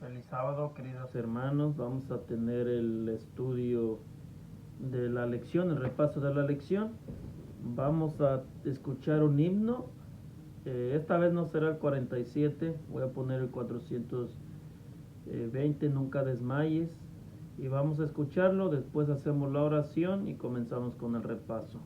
Feliz sábado, queridos hermanos. Vamos a tener el estudio de la lección, el repaso de la lección. Vamos a escuchar un himno. Esta vez no será el 47, voy a poner el 420, Nunca desmayes. Y vamos a escucharlo, después hacemos la oración y comenzamos con el repaso.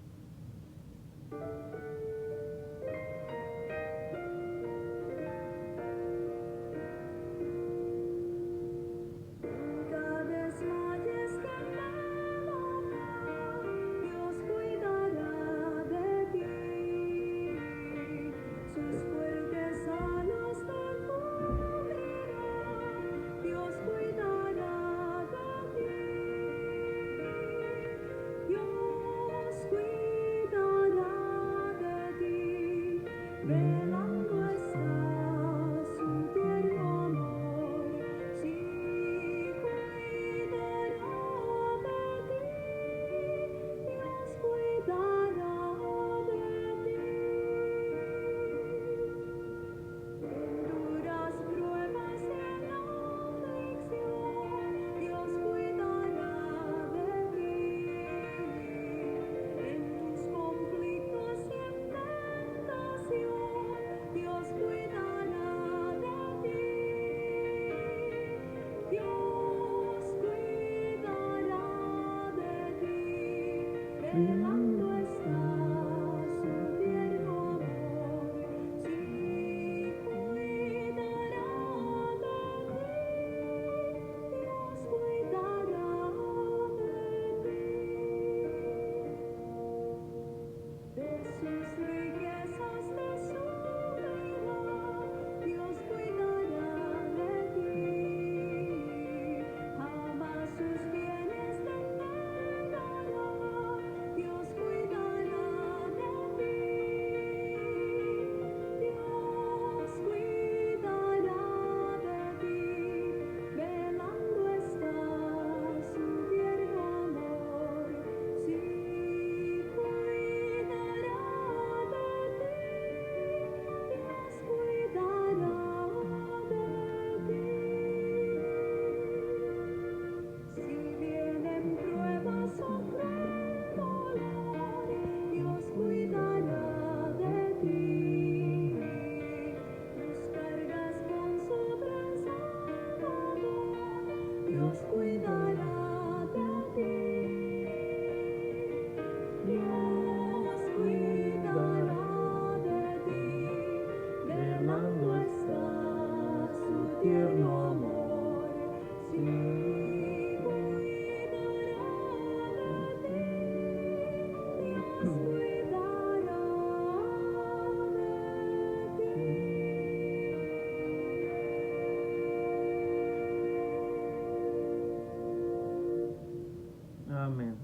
Amén.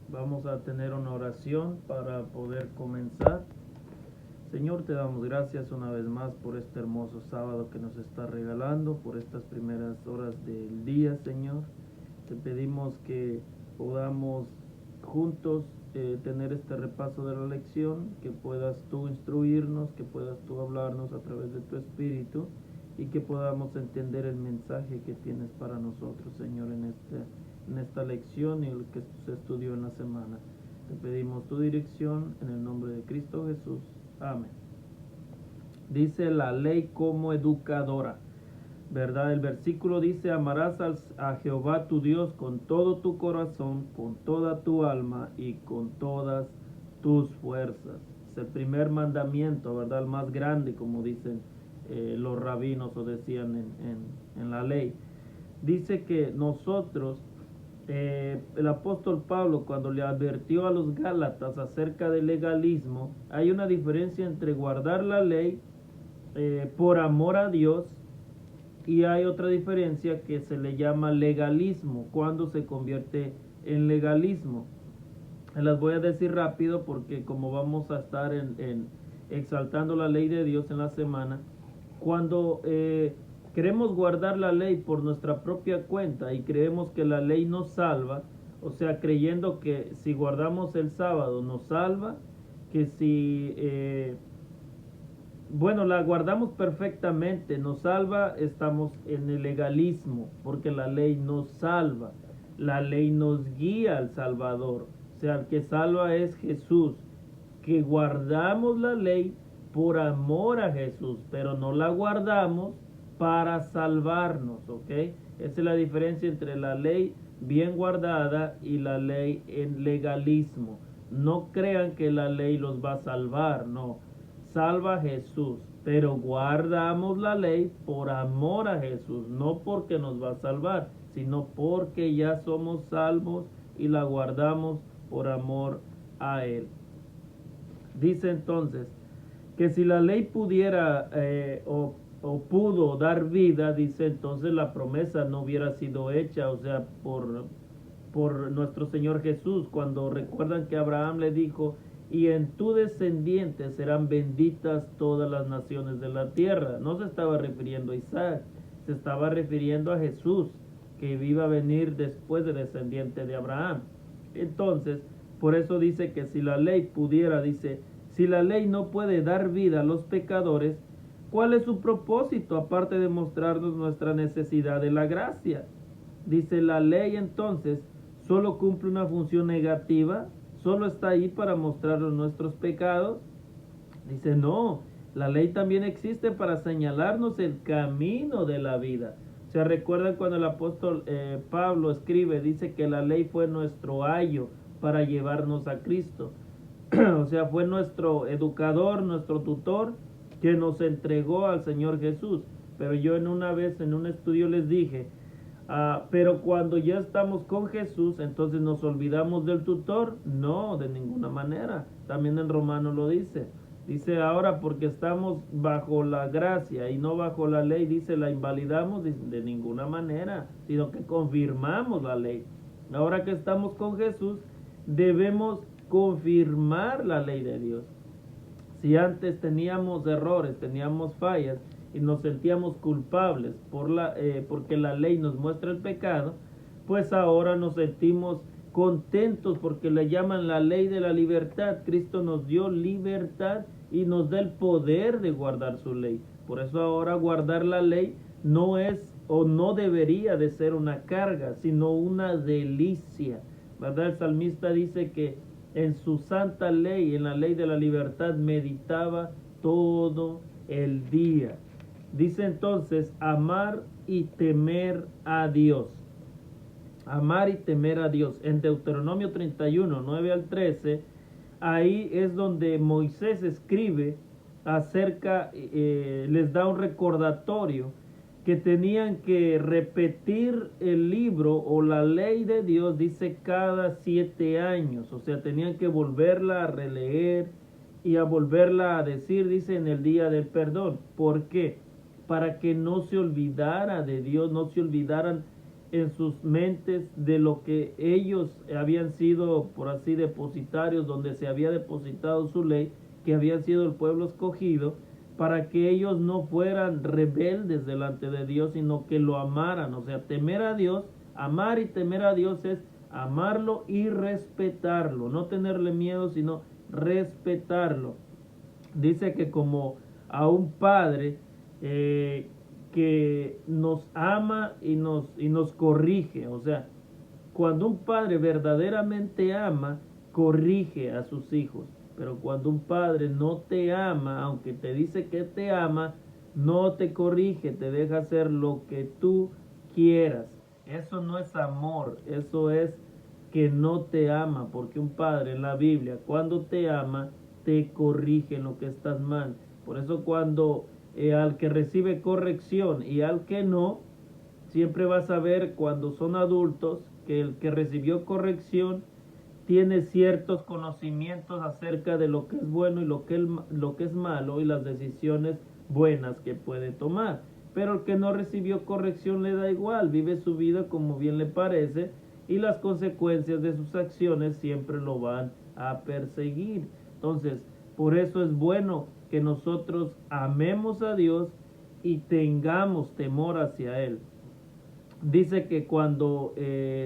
Vamos a tener una oración para poder comenzar. Señor, te damos gracias una vez más por este hermoso sábado que nos está regalando, por estas primeras horas del día, Señor. Te pedimos que podamos juntos tener este repaso de la lección, que puedas tú instruirnos, que puedas tú hablarnos a través de tu Espíritu y que podamos entender el mensaje que tienes para nosotros, Señor, en esta lección y el que se estudió en la semana. Te pedimos tu dirección en el nombre de Cristo Jesús. Amén. Dice la ley como educadora, ¿verdad? El versículo dice: amarás a Jehová tu Dios con todo tu corazón, con toda tu alma y con todas tus fuerzas. Es el primer mandamiento, ¿verdad? El más grande, como dicen los rabinos o decían en la ley. Dice que nosotros, el apóstol Pablo, cuando le advirtió a los gálatas acerca del legalismo, hay una diferencia entre guardar la ley por amor a Dios, y hay otra diferencia que se le llama legalismo, cuando se convierte en legalismo. Las voy a decir rápido porque como vamos a estar exaltando la ley de Dios en la semana, cuando queremos guardar la ley por nuestra propia cuenta y creemos que la ley nos salva, o sea, creyendo que si guardamos el sábado nos salva, que si bueno, la guardamos perfectamente, nos salva, estamos en el legalismo, porque la ley nos salva, la ley nos guía al Salvador, o sea, el que salva es Jesús, que guardamos la ley por amor a Jesús, pero no la guardamos para salvarnos, ¿ok? Esa es la diferencia entre la ley bien guardada y la ley en legalismo. No crean que la ley los va a salvar, no. Salva a Jesús, pero guardamos la ley por amor a Jesús, no porque nos va a salvar, sino porque ya somos salvos y la guardamos por amor a Él. Dice entonces que si la ley pudiera o pudo dar vida, dice entonces la promesa no hubiera sido hecha, o sea, por nuestro Señor Jesús, cuando recuerdan que Abraham le dijo, y en tu descendiente serán benditas todas las naciones de la tierra. No se estaba refiriendo a Isaac, se estaba refiriendo a Jesús, que iba a venir después de descendiente de Abraham. Entonces, por eso dice que si la ley pudiera, dice, si la ley no puede dar vida a los pecadores, ¿cuál es su propósito aparte de mostrarnos nuestra necesidad de la gracia? Dice, la ley entonces solo cumple una función negativa, solo está ahí para mostrarnos nuestros pecados. Dice, no, la ley también existe para señalarnos el camino de la vida. O sea, recuerdan cuando el apóstol Pablo escribe, dice que la ley fue nuestro ayo para llevarnos a Cristo. O sea, fue nuestro educador, nuestro tutor, que nos entregó al Señor Jesús. Pero yo en una vez en un estudio les dije, pero cuando ya estamos con Jesús, entonces nos olvidamos del tutor. No, de ninguna manera. También en Romano lo dice. Dice ahora porque estamos bajo la gracia y no bajo la ley, dice la invalidamos de ninguna manera, sino que confirmamos la ley. Ahora que estamos con Jesús, debemos confirmar la ley de Dios. Si antes teníamos errores, teníamos fallas y nos sentíamos culpables porque la ley nos muestra el pecado, pues ahora nos sentimos contentos porque le llaman la ley de la libertad. Cristo nos dio libertad y nos da el poder de guardar su ley. Por eso ahora guardar la ley no es o no debería de ser una carga, sino una delicia. ¿Verdad? El salmista dice que en su santa ley, en la ley de la libertad, meditaba todo el día. Dice entonces, amar y temer a Dios. Amar y temer a Dios. En Deuteronomio 31, 9 al 13, ahí es donde Moisés escribe acerca, les da un recordatorio que tenían que repetir el libro o la ley de Dios, dice, cada 7 años. O sea, tenían que volverla a releer y a volverla a decir, dice, en el día del perdón. ¿Por qué? Para que no se olvidara de Dios, no se olvidaran en sus mentes de lo que ellos habían sido, por así, depositarios, donde se había depositado su ley, que habían sido el pueblo escogido, para que ellos no fueran rebeldes delante de Dios, sino que lo amaran. O sea, temer a Dios, amar y temer a Dios es amarlo y respetarlo, no tenerle miedo, sino respetarlo. Dice que como a un padre que nos ama y nos corrige. O sea, cuando un padre verdaderamente ama, corrige a sus hijos. Pero cuando un padre no te ama, aunque te dice que te ama, no te corrige, te deja hacer lo que tú quieras. Eso no es amor, eso es que no te ama, porque un padre en la Biblia, cuando te ama, te corrige en lo que estás mal. Por eso cuando al que recibe corrección y al que no, siempre vas a ver cuando son adultos que el que recibió corrección tiene ciertos conocimientos acerca de lo que es bueno y lo que es malo y las decisiones buenas que puede tomar. Pero el que no recibió corrección le da igual, vive su vida como bien le parece y las consecuencias de sus acciones siempre lo van a perseguir. Entonces, por eso es bueno que nosotros amemos a Dios y tengamos temor hacia Él. Dice que cuando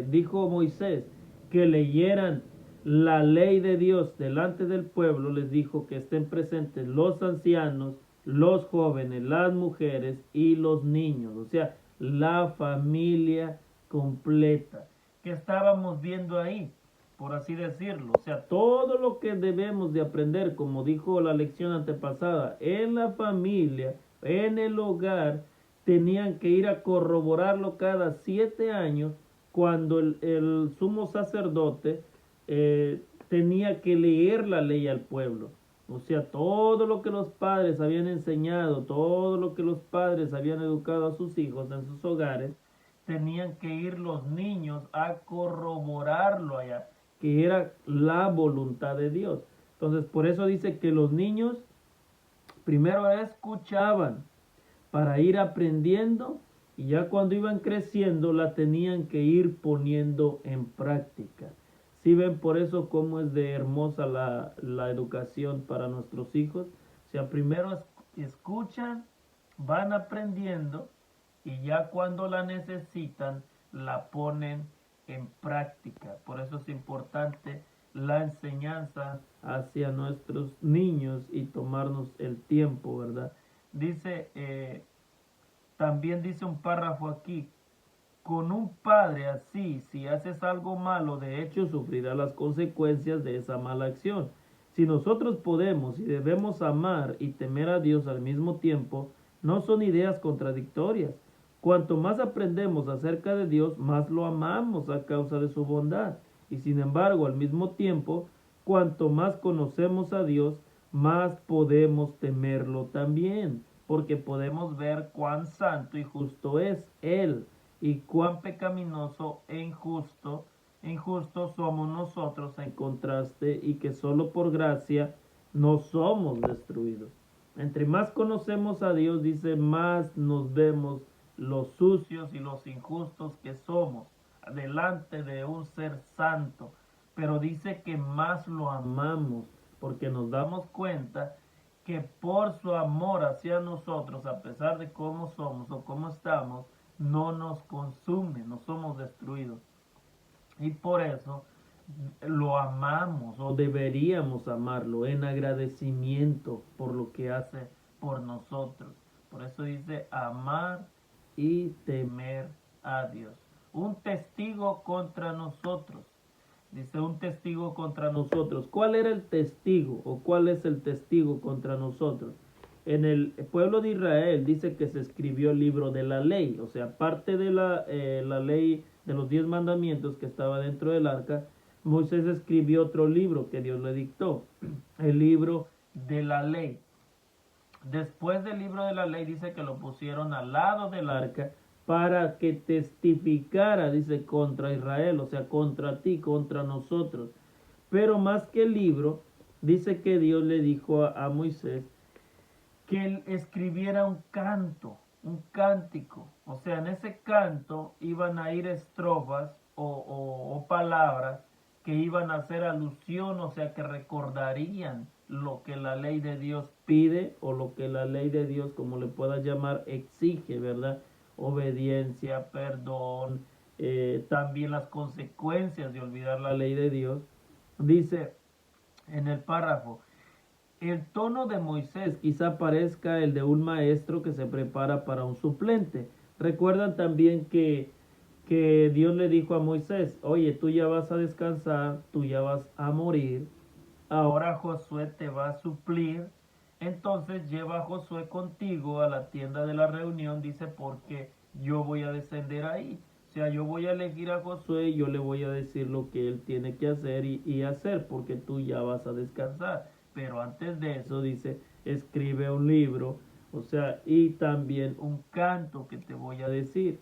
dijo Moisés que leyeran la ley de Dios delante del pueblo, les dijo que estén presentes los ancianos los jóvenes, las mujeres y los niños, o sea, la familia completa. ¿Qué estábamos viendo ahí? Por así decirlo, o sea, todo lo que debemos de aprender, como dijo la lección antepasada, en la familia, en el hogar, tenían que ir a corroborarlo cada 7 años cuando el sumo sacerdote tenía que leer la ley al pueblo. O sea, todo lo que los padres habían enseñado, todo lo que los padres habían educado a sus hijos en sus hogares, tenían que ir los niños a corroborarlo allá, que era la voluntad de Dios. Entonces, por eso dice que los niños primero escuchaban para ir aprendiendo y ya cuando iban creciendo la tenían que ir poniendo en práctica. Si ven por eso cómo es de hermosa la educación para nuestros hijos. O sea, primero escuchan, van aprendiendo y ya cuando la necesitan la ponen en práctica. Por eso es importante la enseñanza hacia nuestros niños y tomarnos el tiempo, ¿verdad? Dice, también dice un párrafo aquí, con un padre así, si haces algo malo, de hecho sufrirás las consecuencias de esa mala acción. Si nosotros podemos y debemos amar y temer a Dios al mismo tiempo, no son ideas contradictorias. Cuanto más aprendemos acerca de Dios, más lo amamos a causa de su bondad. Y sin embargo, al mismo tiempo, cuanto más conocemos a Dios, más podemos temerlo también, porque podemos ver cuán santo y justo es Él y cuán pecaminoso e injusto somos nosotros en contraste y que solo por gracia no somos destruidos. Entre más conocemos a Dios, dice, más nos vemos los sucios y los injustos que somos delante de un ser santo. Pero dice que más lo amamos porque nos damos cuenta que por su amor hacia nosotros, a pesar de cómo somos o cómo estamos, no nos consume, no somos destruidos. Y por eso lo amamos o deberíamos amarlo en agradecimiento por lo que hace por nosotros. Por eso dice amar y temer a Dios. Un testigo contra nosotros. Dice un testigo contra nosotros. ¿Cuál era el testigo o cuál es el testigo contra nosotros? En el pueblo de Israel dice que se escribió el libro de la ley, o sea, parte de la ley de los 10 mandamientos que estaba dentro del arca. Moisés escribió otro libro que Dios le dictó, el libro de la ley. Después del libro de la ley dice que lo pusieron al lado del arca para que testificara, dice, contra Israel, o sea, contra ti, contra nosotros. Pero más que el libro, dice que Dios le dijo a Moisés que él escribiera un canto, un cántico. O sea, en ese canto iban a ir estrofas o palabras que iban a hacer alusión, o sea, que recordarían lo que la ley de Dios pide o lo que la ley de Dios, como le puedas llamar, exige, ¿verdad? Obediencia, perdón, también las consecuencias de olvidar la ley de Dios. Dice en el párrafo, el tono de Moisés quizá parezca el de un maestro que se prepara para un suplente. Recuerdan también que Dios le dijo a Moisés, oye, tú ya vas a descansar, tú ya vas a morir, ahora Josué te va a suplir, entonces lleva a Josué contigo a la tienda de la reunión, dice, porque yo voy a descender ahí. O sea, yo voy a elegir a Josué y yo le voy a decir lo que él tiene que hacer y hacer, porque tú ya vas a descansar. Pero antes de eso, dice, escribe un libro, o sea, y también un canto que te voy a decir.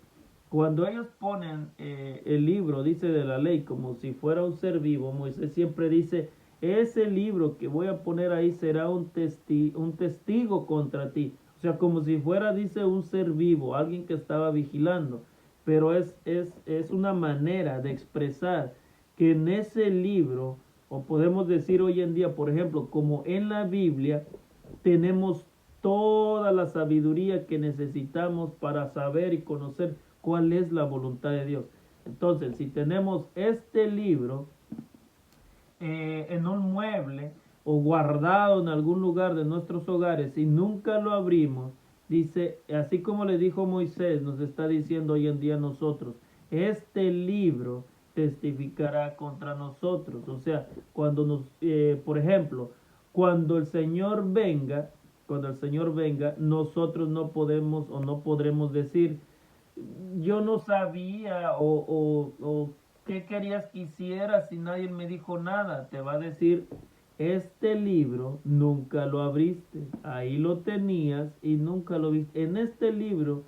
Cuando ellos ponen el libro, dice, de la ley, como si fuera un ser vivo, Moisés siempre dice, ese libro que voy a poner ahí será un testigo contra ti. O sea, como si fuera, dice, un ser vivo, alguien que estaba vigilando. Pero es una manera de expresar que en ese libro, o podemos decir hoy en día, por ejemplo, como en la Biblia, tenemos toda la sabiduría que necesitamos para saber y conocer cuál es la voluntad de Dios. Entonces, si tenemos este libro en un mueble, o guardado en algún lugar de nuestros hogares y nunca lo abrimos, dice, así como le dijo Moisés, nos está diciendo hoy en día a nosotros, este libro testificará contra nosotros. O sea, cuando por ejemplo, cuando el Señor venga, cuando el Señor venga, nosotros no podemos o no podremos decir, yo no sabía o qué querías que hiciera si nadie me dijo nada. Te va a decir, este libro nunca lo abriste, ahí lo tenías y nunca lo viste. En este libro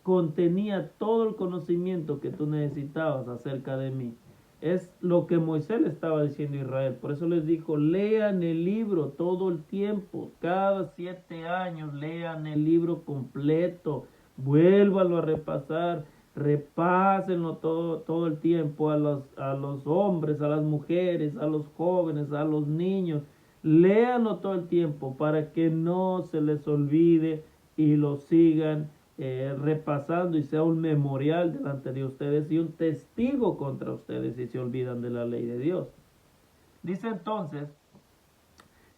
contenía todo el conocimiento que tú necesitabas acerca de mí. Es lo que Moisés le estaba diciendo a Israel. Por eso les dijo, lean el libro todo el tiempo. Cada 7 años lean el libro completo. Vuélvanlo a repasar. Repásenlo todo el tiempo a los hombres, a las mujeres, a los jóvenes, a los niños. Léanlo todo el tiempo para que no se les olvide y lo sigan repasando y sea un memorial delante de ustedes y un testigo contra ustedes si se olvidan de la ley de Dios. Dice entonces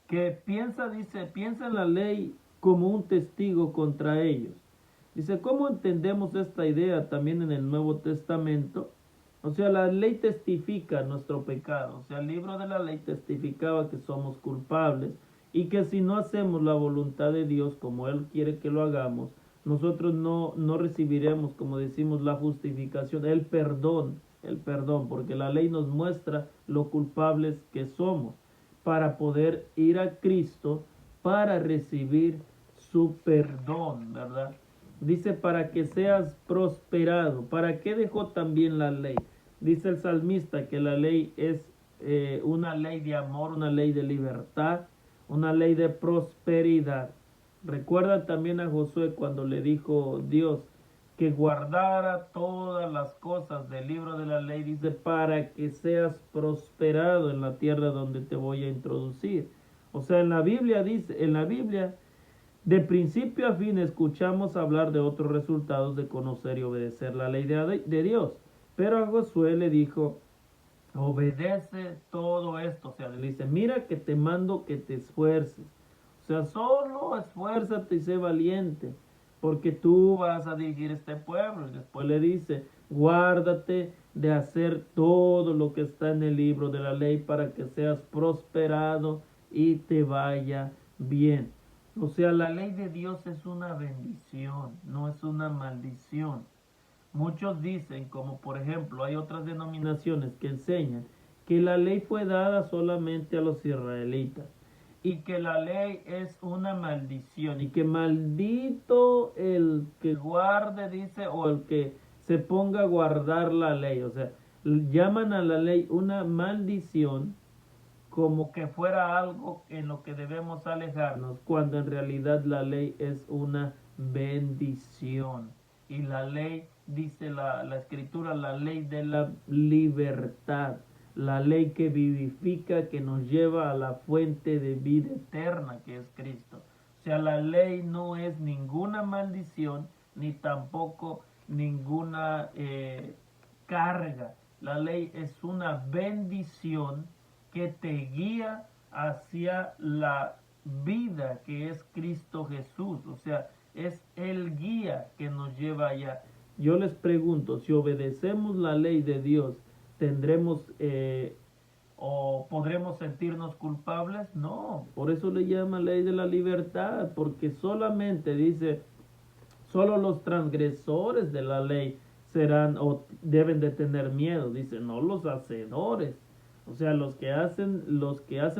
que piensa en la ley como un testigo contra ellos. Dice, ¿cómo entendemos esta idea también en el Nuevo Testamento? O sea, la ley testifica nuestro pecado. O sea, el libro de la ley testificaba que somos culpables y que si no hacemos la voluntad de Dios como Él quiere que lo hagamos, nosotros no recibiremos, como decimos, la justificación, el perdón, porque la ley nos muestra lo culpables que somos para poder ir a Cristo para recibir su perdón, ¿verdad? Dice, para que seas prosperado. ¿Para qué dejó también la ley? Dice el salmista que la ley es una ley de amor, una ley de libertad, una ley de prosperidad. Recuerda también a Josué cuando le dijo Dios que guardara todas las cosas del libro de la ley, dice, para que seas prosperado en la tierra donde te voy a introducir. O sea, en la Biblia dice, en la Biblia de principio a fin escuchamos hablar de otros resultados de conocer y obedecer la ley de Dios. Pero a Josué le dijo, obedece todo esto. O sea, le dice, mira que te mando que te esfuerces. O sea, solo esfuérzate y sé valiente, porque tú vas a dirigir este pueblo. Y después le dice, guárdate de hacer todo lo que está en el libro de la ley para que seas prosperado y te vaya bien. O sea, la ley de Dios es una bendición, no es una maldición. Muchos dicen, como por ejemplo hay otras denominaciones que enseñan que la ley fue dada solamente a los israelitas y que la ley es una maldición y que maldito el que guarde, dice, o el que se ponga a guardar la ley. O sea, llaman a la ley una maldición como que fuera algo en lo que debemos alejarnos, cuando en realidad la ley es una bendición. Y la ley, dice la escritura, la ley de la libertad, la ley que vivifica, que nos lleva a la fuente de vida eterna que es Cristo. O sea, la ley no es ninguna maldición, ni tampoco ninguna carga. La ley es una bendición que te guía hacia la vida que es Cristo Jesús. O sea, es el guía que nos lleva allá. Yo les pregunto, si obedecemos la ley de Dios, ¿tendremos o podremos sentirnos culpables? No, por eso le llama ley de la libertad, porque solamente dice, solo los transgresores de la ley serán o deben de tener miedo, dice, no los hacedores. O sea, los que hacen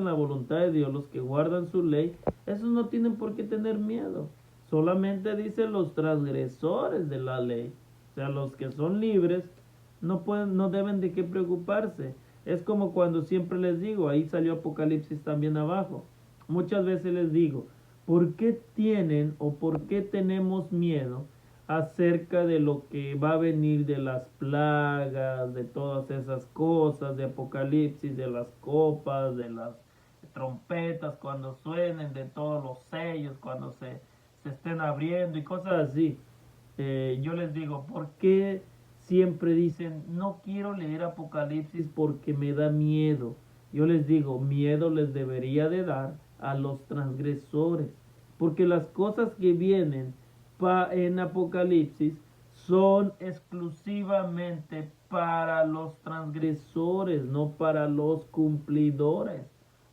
la voluntad de Dios, los que guardan su ley, esos no tienen por qué tener miedo. Solamente dice los transgresores de la ley. O sea, los que son libres no deben de qué preocuparse. Es como cuando siempre les digo, ahí salió Apocalipsis también abajo. Muchas veces les digo, ¿por qué tienen o por qué tenemos miedo acerca de lo que va a venir, de las plagas, de todas esas cosas, de Apocalipsis, de las copas, de las trompetas cuando suenen, de todos los sellos cuando se estén abriendo y cosas así? Yo les digo, ¿por qué siempre dicen, no quiero leer Apocalipsis porque me da miedo? Yo les digo, miedo les debería de dar a los transgresores, porque las cosas que vienen en Apocalipsis son exclusivamente para los transgresores, no para los cumplidores.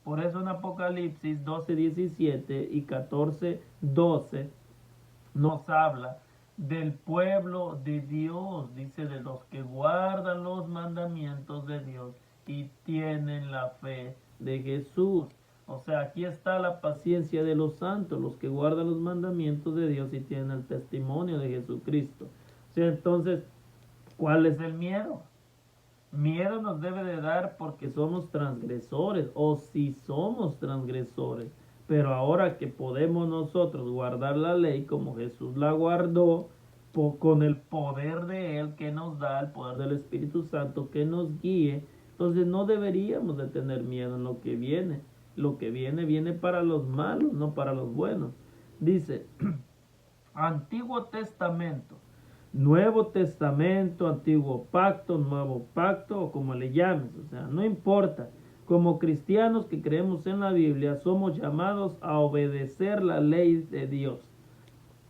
Por eso en Apocalipsis 12:17 y 14:12 nos habla del pueblo de Dios, dice de los que guardan los mandamientos de Dios y tienen la fe de Jesús. O sea, aquí está la paciencia de los santos, los que guardan los mandamientos de Dios y tienen el testimonio de Jesucristo. O sea, entonces, ¿cuál es el miedo? Miedo nos debe de dar porque somos transgresores o si somos transgresores. Pero ahora que podemos nosotros guardar la ley como Jesús la guardó, con el poder de Él que nos da, el poder del Espíritu Santo que nos guíe, entonces no deberíamos de tener miedo en lo que viene. Lo que viene viene para los malos, no para los buenos. Dice, Antiguo Testamento, Nuevo Testamento, Antiguo Pacto, Nuevo Pacto o como le llames, o sea, no importa. Como cristianos que creemos en la Biblia, somos llamados a obedecer la ley de Dios.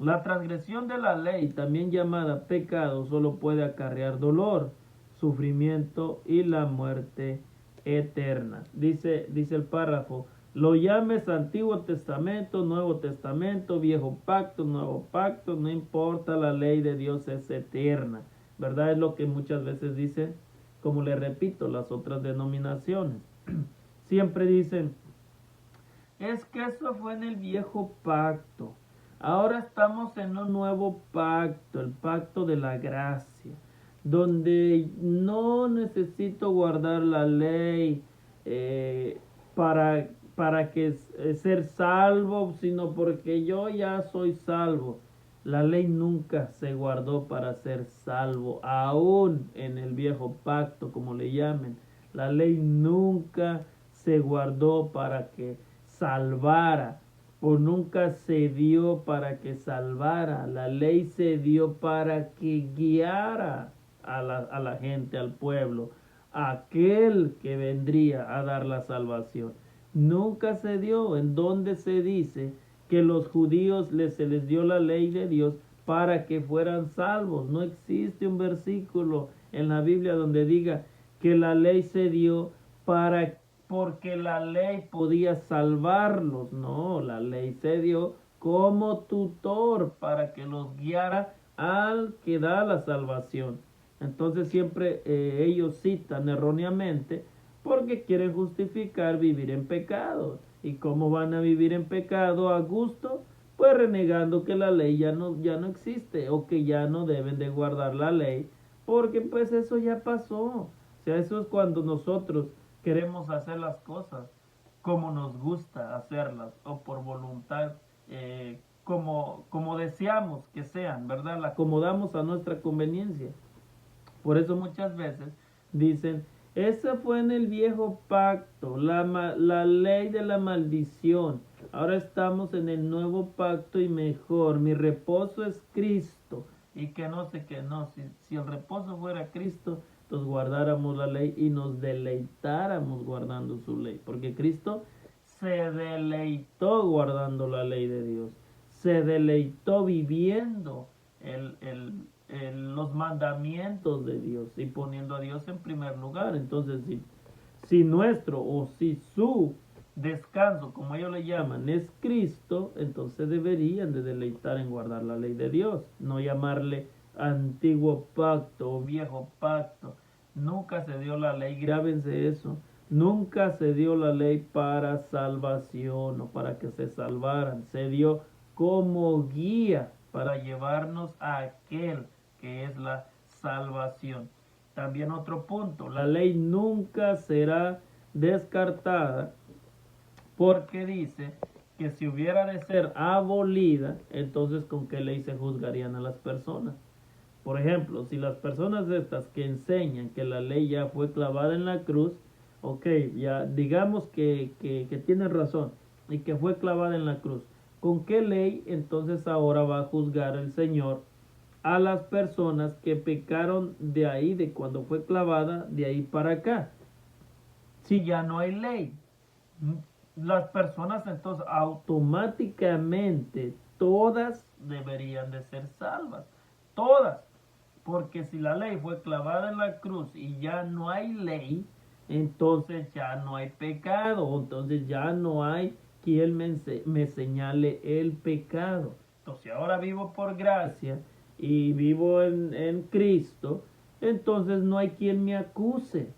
La transgresión de la ley, también llamada pecado, solo puede acarrear dolor, sufrimiento y la muerte eterna. Dice el párrafo, lo llames Antiguo Testamento, Nuevo Testamento, Viejo Pacto, Nuevo Pacto, no importa, la ley de Dios es eterna. ¿Verdad? Es lo que muchas veces dicen, como le repito, las otras denominaciones. Siempre dicen, es que eso fue en el Viejo Pacto. Ahora estamos en un nuevo pacto, el pacto de la gracia, donde no necesito guardar la ley para que ser salvo, sino porque yo ya soy salvo. La ley nunca se guardó para ser salvo, aún en el viejo pacto, como le llamen. La ley nunca se guardó para que salvara, o nunca se dio para que salvara. La ley se dio para que guiara a la gente, al pueblo, aquel que vendría a dar la salvación. Nunca se dio. En donde se dice que los judíos se les dio la ley de Dios para que fueran salvos. No existe un versículo en la Biblia donde diga que la ley se dio porque la ley podía salvarlos. No, la ley se dio como tutor para que los guiara al que da la salvación. Entonces siempre ellos citan erróneamente porque quieren justificar vivir en pecado. ¿Y cómo van a vivir en pecado a gusto? Pues renegando que la ley ya no existe o que ya no deben de guardar la ley, porque pues eso ya pasó. O sea, eso es cuando nosotros queremos hacer las cosas como nos gusta hacerlas o por voluntad, como deseamos que sean, ¿verdad? La acomodamos a nuestra conveniencia. Por eso muchas veces dicen, esa fue en el viejo pacto, la ley de la maldición. Ahora estamos en el nuevo pacto y mejor. Mi reposo es Cristo. Y que no sé qué, no. Si el reposo fuera Cristo, entonces guardáramos la ley y nos deleitáramos guardando su ley. Porque Cristo se deleitó guardando la ley de Dios. Se deleitó viviendo los mandamientos de Dios y poniendo a Dios en primer lugar. Entonces, si nuestro o si su descanso, como ellos le llaman, es Cristo, entonces deberían de deleitar en guardar la ley de Dios, no llamarle antiguo pacto o viejo pacto. Nunca se dio la ley, grábense eso, nunca se dio la ley para salvación o para que se salvaran, se dio como guía para llevarnos a aquel que es la salvación. También otro punto, la ley nunca será descartada porque dice que si hubiera de ser abolida, entonces ¿con qué ley se juzgarían a las personas? Por ejemplo, si las personas estas que enseñan que la ley ya fue clavada en la cruz, ok, ya digamos que tienen razón y que fue clavada en la cruz, ¿con qué ley entonces ahora va a juzgar el Señor a las personas que pecaron de ahí, de cuando fue clavada, de ahí para acá? si ya no hay ley? Las personas entonces automáticamente todas deberían de ser salvas, todas, porque si la ley fue clavada en la cruz y ya no hay ley, entonces ya no hay pecado, entonces ya no hay quien me señale el pecado. Entonces ahora vivo por gracia y vivo en Cristo, entonces no hay quien me acuse.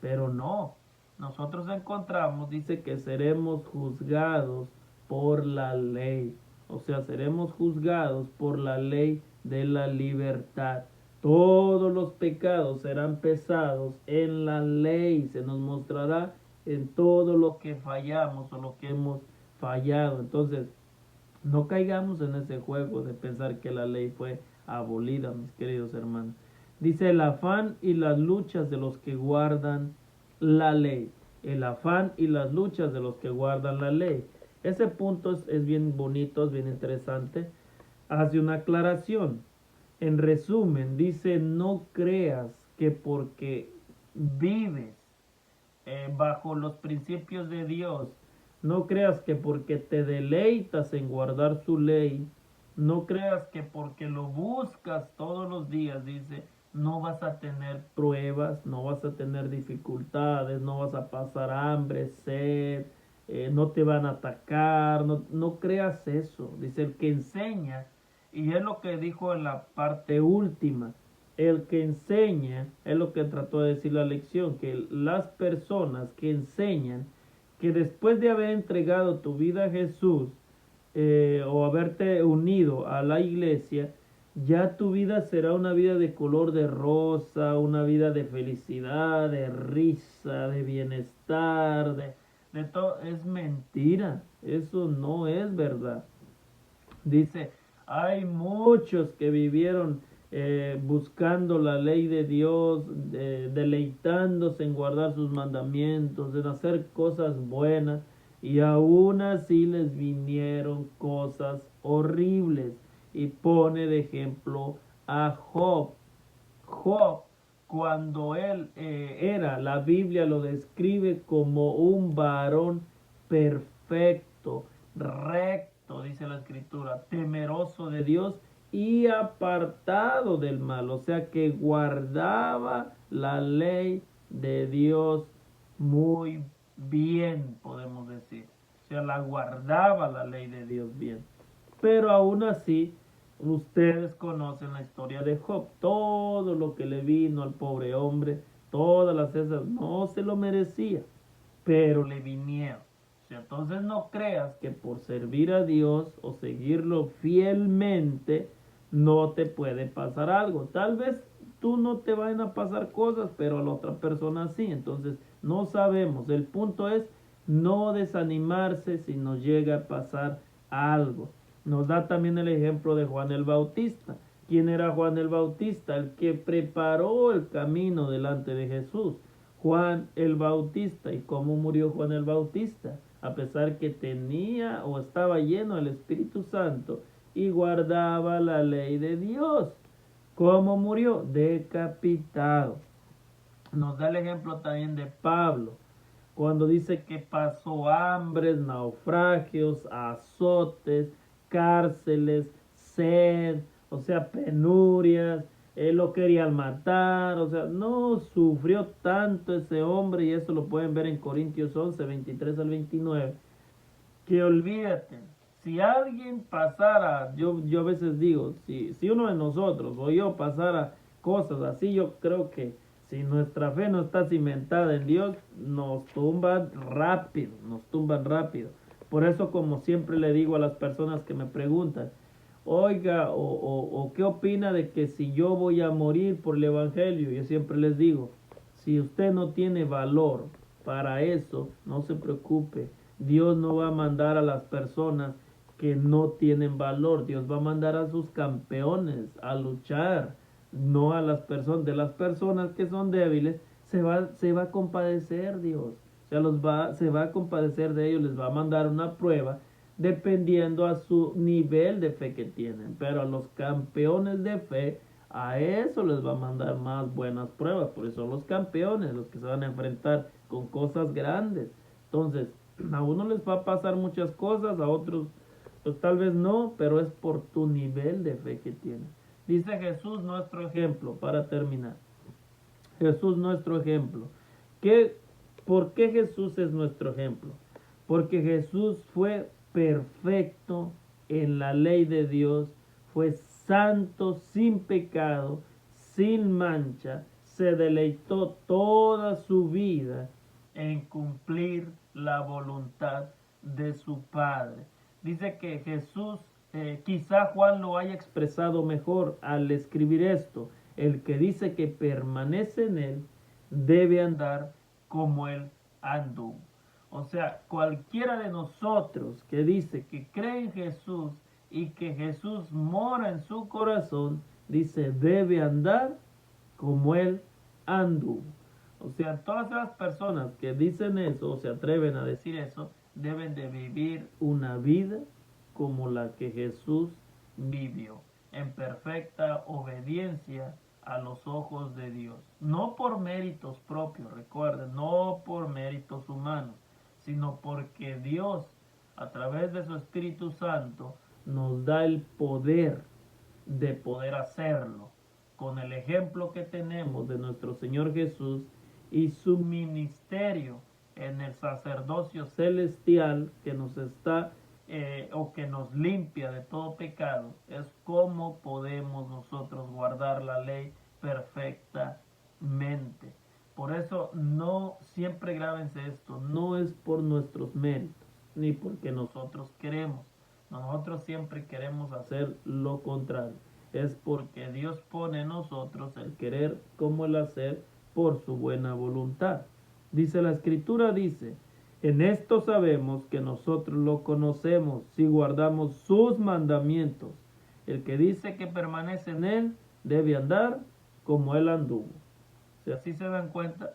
Pero no, nosotros encontramos, dice que seremos juzgados por la ley. O sea, seremos juzgados por la ley de la libertad. Todos los pecados serán pesados en la ley. Se nos mostrará en todo lo que fallamos o lo que hemos fallado. Entonces, no caigamos en ese juego de pensar que la ley fue abolida, mis queridos hermanos. Dice el afán y las luchas de los que guardan la ley. El afán y las luchas de los que guardan la ley. Ese punto es bien bonito, es bien interesante. Hace una aclaración. En resumen, dice, no creas que porque vives bajo los principios de Dios, no creas que porque te deleitas en guardar su ley, no creas que porque lo buscas todos los días, dice, no vas a tener pruebas, no vas a tener dificultades, no vas a pasar hambre, sed, no te van a atacar, no creas eso. Dice, el que enseña, y es lo que dijo en la parte última, el que enseña, es lo que trató de decir la lección, que las personas que enseñan, que después de haber entregado tu vida a Jesús o haberte unido a la iglesia, ya tu vida será una vida de color de rosa, una vida de felicidad, de risa, de bienestar, de todo. Es mentira, eso no es verdad. Dice, hay muchos que vivieron buscando la ley de Dios, deleitándose en guardar sus mandamientos, en hacer cosas buenas, y aún así les vinieron cosas horribles. Y pone de ejemplo a Job. Job, cuando él la Biblia lo describe como un varón perfecto, recto, dice la escritura, temeroso de Dios y apartado del mal, o sea que guardaba la ley de Dios muy bien, podemos decir. O sea, la guardaba la ley de Dios bien. Pero aún así, ustedes conocen la historia de Job, todo lo que le vino al pobre hombre, todas las esas, no se lo merecía, pero le vinieron. O sea, entonces no creas que por servir a Dios o seguirlo fielmente no te puede pasar algo. Tal vez tú no te vayan a pasar cosas, pero a la otra persona sí. Entonces no sabemos. El punto es no desanimarse si nos llega a pasar algo. Nos da también el ejemplo de Juan el Bautista. ¿Quién era Juan el Bautista? El que preparó el camino delante de Jesús. Juan el Bautista. ¿Y cómo murió Juan el Bautista? A pesar que tenía o estaba lleno del Espíritu Santo y guardaba la ley de Dios. ¿Cómo murió? Decapitado. Nos da el ejemplo también de Pablo, cuando dice que pasó hambres, naufragios, azotes, cárceles, sed, o sea, penurias, lo querían matar, o sea, no sufrió tanto ese hombre, y eso lo pueden ver en Corintios 11, 23 al 29, que olvídate, si alguien pasara, yo a veces digo, si uno de nosotros o yo pasara cosas así, yo creo que si nuestra fe no está cimentada en Dios, nos tumban rápido, nos tumban rápido. Por eso, como siempre le digo a las personas que me preguntan, oiga, o qué opina de que si yo voy a morir por el Evangelio, yo siempre les digo, si usted no tiene valor para eso, no se preocupe. Dios no va a mandar a las personas que no tienen valor. Dios va a mandar a sus campeones a luchar, no a las personas. De las personas que son débiles, se va a compadecer Dios. O sea, se va a compadecer de ellos, les va a mandar una prueba dependiendo a su nivel de fe que tienen. Pero a los campeones de fe, a eso les va a mandar más buenas pruebas. Por eso son los campeones, los que se van a enfrentar con cosas grandes. Entonces, a unos les va a pasar muchas cosas, a otros pues tal vez no, pero es por tu nivel de fe que tienes. Dice Jesús nuestro ejemplo, para terminar. Jesús nuestro ejemplo. ¿Qué, ¿Por qué Jesús es nuestro ejemplo? Porque Jesús fue perfecto en la ley de Dios, fue santo, sin pecado, sin mancha, se deleitó toda su vida en cumplir la voluntad de su Padre. Dice que Jesús, quizá Juan lo haya expresado mejor al escribir esto, el que dice que permanece en él debe andar como él anduvo. O sea, cualquiera de nosotros que dice que cree en Jesús y que Jesús mora en su corazón, dice, debe andar como él anduvo. O sea, todas las personas que dicen eso o se atreven a decir eso, deben de vivir una vida como la que Jesús vivió, en perfecta obediencia a los ojos de Dios. No por méritos propios, recuerden, no por méritos humanos, sino porque Dios, a través de su Espíritu Santo, nos da el poder de poder hacerlo. Con el ejemplo que tenemos de nuestro Señor Jesús y su ministerio en el sacerdocio celestial que nos está o que nos limpia de todo pecado, es como podemos nosotros guardar la ley perfectamente. Por eso no, siempre grábense esto, no es por nuestros méritos, ni porque nosotros queremos. Nosotros siempre queremos hacer lo contrario. Es porque Dios pone en nosotros el querer como el hacer por su buena voluntad. Dice la Escritura, dice, en esto sabemos que nosotros lo conocemos si guardamos sus mandamientos. El que dice que permanece en él debe andar como él anduvo. Si así se dan cuenta,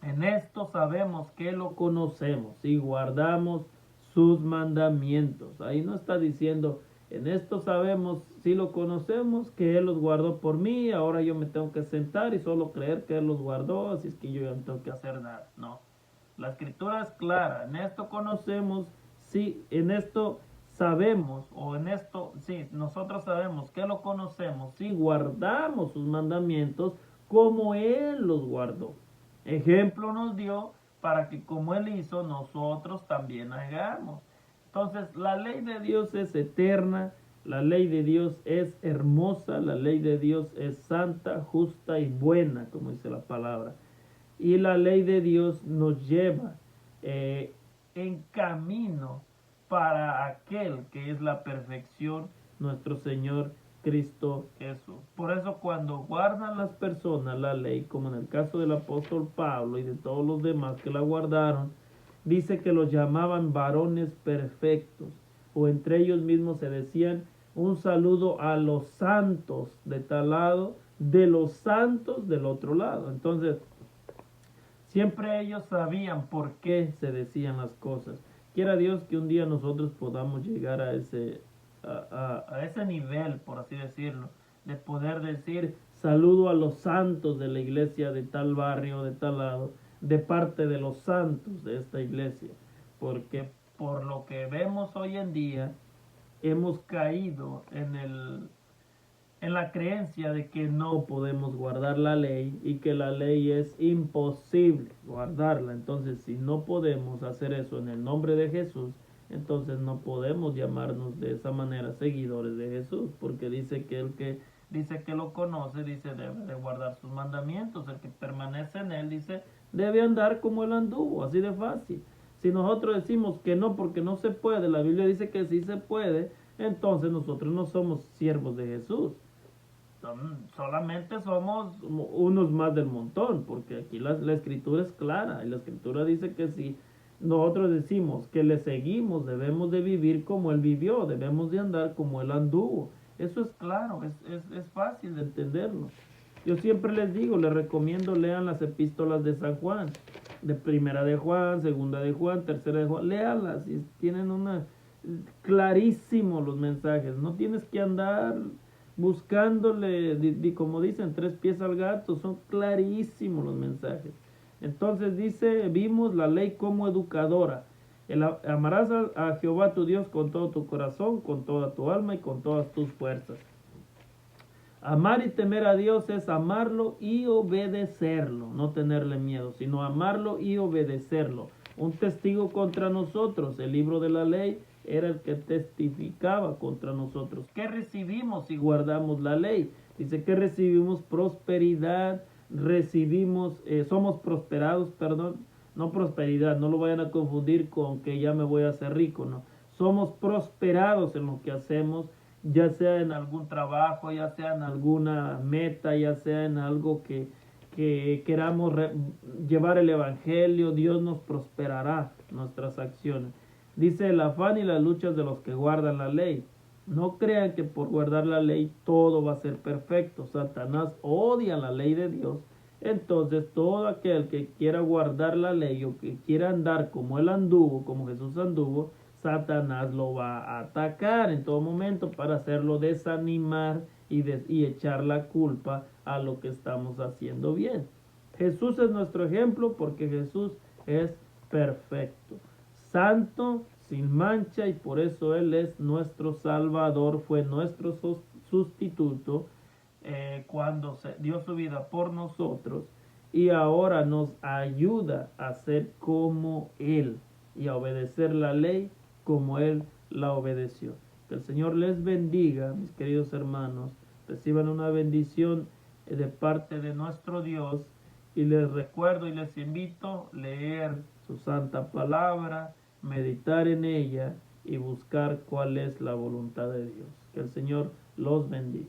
en esto sabemos que lo conocemos si guardamos sus mandamientos. Ahí no está diciendo, en esto sabemos si lo conocemos, que Él los guardó por mí, ahora yo me tengo que sentar y solo creer que Él los guardó, así es que yo ya no tengo que hacer nada. No, la escritura es clara, en esto conocemos, sí, en esto sabemos, o en esto, sí, nosotros sabemos que lo conocemos, si guardamos sus mandamientos como Él los guardó. Ejemplo nos dio para que como Él hizo, nosotros también hagamos. Entonces, la ley de Dios es eterna, la ley de Dios es hermosa, la ley de Dios es santa, justa y buena, como dice la palabra. Y la ley de Dios nos lleva en camino para aquel que es la perfección, nuestro Señor Cristo Jesús. Por eso cuando guardan las personas la ley, como en el caso del apóstol Pablo y de todos los demás que la guardaron, dice que los llamaban varones perfectos, o entre ellos mismos se decían un saludo a los santos de tal lado, de los santos del otro lado. Entonces, siempre ellos sabían por qué se decían las cosas. Quiera Dios que un día nosotros podamos llegar a ese nivel, por así decirlo, de poder decir saludo a los santos de la iglesia de tal barrio, de tal lado, de parte de los santos de esta iglesia. Porque por lo que vemos hoy en día, hemos caído en la creencia de que no podemos guardar la ley y que la ley es imposible guardarla. Entonces, si no podemos hacer eso en el nombre de Jesús, entonces no podemos llamarnos de esa manera seguidores de Jesús, porque dice que el que dice que lo conoce, dice debe de guardar sus mandamientos. El que permanece en él, dice, debe andar como él anduvo, así de fácil. Si nosotros decimos que no porque no se puede, la Biblia dice que sí se puede, entonces nosotros no somos siervos de Jesús. Solamente somos unos más del montón, porque aquí la escritura es clara, y la escritura dice que si nosotros decimos que le seguimos, debemos de vivir como él vivió, debemos de andar como él anduvo. Eso es claro, es fácil de entenderlo. Yo siempre les digo, les recomiendo lean las epístolas de San Juan, de primera de Juan, segunda de Juan, tercera de Juan, léalas y tienen una clarísimo los mensajes, no tienes que andar buscándole, como dicen, tres pies al gato. Son clarísimos los mensajes. Entonces dice, vimos la ley como educadora. Amarás a Jehová tu Dios con todo tu corazón, con toda tu alma y con todas tus fuerzas. Amar y temer a Dios es amarlo y obedecerlo, no tenerle miedo, sino amarlo y obedecerlo. Un testigo contra nosotros, el libro de la ley, era el que testificaba contra nosotros. ¿Qué recibimos si guardamos la ley? Dice que recibimos prosperidad, somos prosperados, perdón, no prosperidad, no lo vayan a confundir con que ya me voy a hacer rico, no. Somos prosperados en lo que hacemos, ya sea en algún trabajo, ya sea en alguna meta, ya sea en algo que queramos llevar el evangelio. Dios nos prosperará nuestras acciones. Dice el afán y las luchas de los que guardan la ley. No crean que por guardar la ley todo va a ser perfecto. Satanás odia la ley de Dios. Entonces todo aquel que quiera guardar la ley o que quiera andar como él anduvo, como Jesús anduvo, Satanás lo va a atacar en todo momento para hacerlo desanimar y echar la culpa a lo que estamos haciendo bien. Jesús es nuestro ejemplo porque Jesús es perfecto, santo, sin mancha, y por eso Él es nuestro Salvador, fue nuestro sustituto cuando dio su vida por nosotros, y ahora nos ayuda a ser como Él y a obedecer la ley como Él la obedeció. Que el Señor les bendiga, mis queridos hermanos. Reciban una bendición de parte de nuestro Dios, y les recuerdo y les invito a leer su santa palabra, meditar en ella y buscar cuál es la voluntad de Dios. Que el Señor los bendiga.